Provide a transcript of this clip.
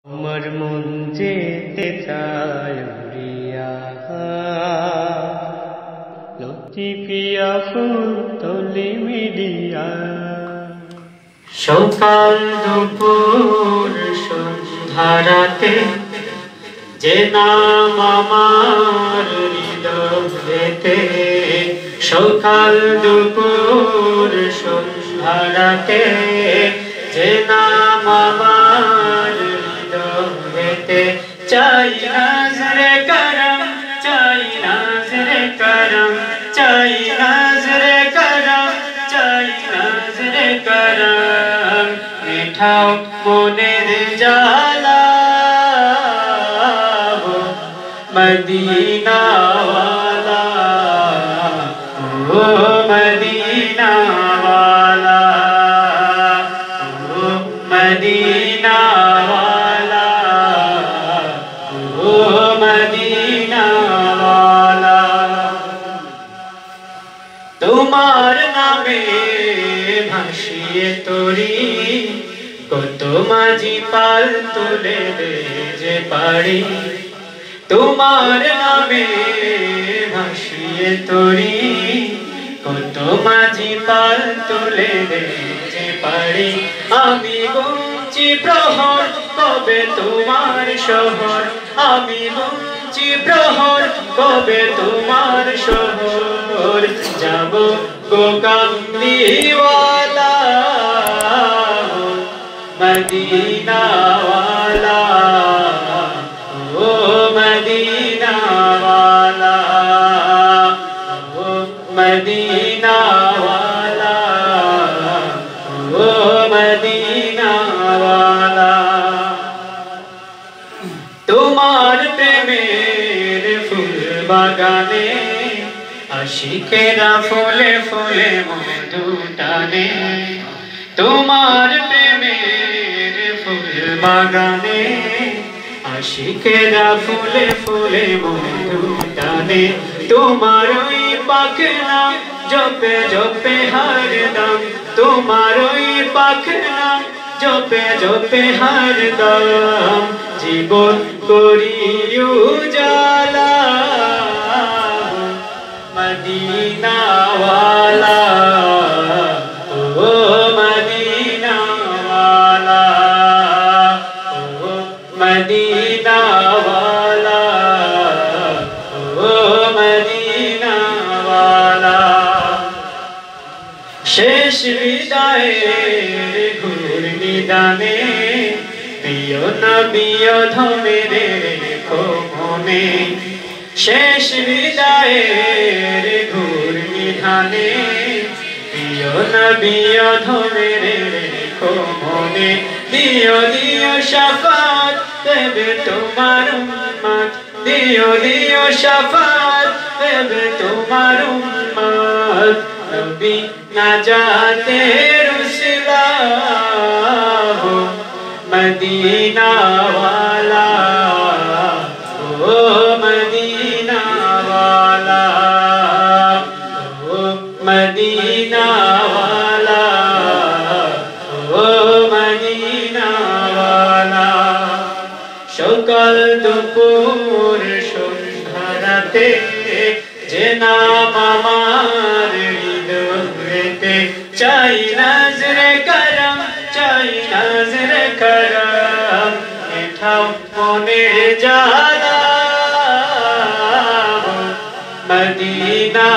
আমার মন যেতে চায় উড়িয়া, লতিফিয়া ফুল তলি মিডিয়া। সকাল দুপুর সন্ধ্যা রাতে যে নাম আমার হৃদয়েতে, সকাল দুপুর সন্ধ্যা রাতে যে নাম আমার হৃদয়েতে। চাই নজরে করম, চাই নজরে করম, চাই নজরে করম, চাই নজরে করম। মিঠাও মনের জ্বালা মদিনা वाला, ओ मदीना वाला, ओ मदीना वाला, ओ मदीना वाला। তোমার নামে ভাসিয়ে তরি কত মাঝি পাল তুলে দে যে পারি। তোমার নামে ভাসিয়ে তরি কত মাঝি পাল তুলে দে যে পারি। আমি গুনছি প্রহর কবে তোমার শহর, আমি গুনছি প্রহর কবে তোমার শহর। যাব গো কামলিওয়ালা মদিনা वाला, ओ मदीना वाला, ओ मदीना वाला, ओ मदीना वाला। তোমার প্রেমের ফুল বাগানে আশিকেরা ফুলে ফুলে মধু টানে। তোমার প্রেমের ফুল বাগানে আশিকেরা ফুলে ফুলে মধু টানে। তোমার ওই পাখনা জপে জপে হরদম, তোমার ওই পাখনা জপে জপে হরদম। জীবন করি উজালা মদিনা वाला, ओ मदीना वाला, ओ मदीना वाला, ओ मदीना वाला। শেষ বিদায়ের ঘূর্ণিদানে প্রিয় নবী ধমেরে রেখো মনে। শেষ বিদায়ের ঘূর্ণিধানে প্রিয় নবী ধমেরে রেখো মনে। দিও দিও শাফাত দেবে তোমার উম্মত, দিও দিও শাফাত দেবে তোমার উম্মত। নবী নাজাতের উসিলা হো মদিনা वाला, ओ मदीना वाला, ओ मदीना वाला, ओ मदीना वाला। সকাল দুপুর সন্ধ্যা রাতে যে নাম আমার হৃদয়েতে। চাই নজরে করম, চাই নজরে করম। মিঠাও মনের জ্বালা মদিনা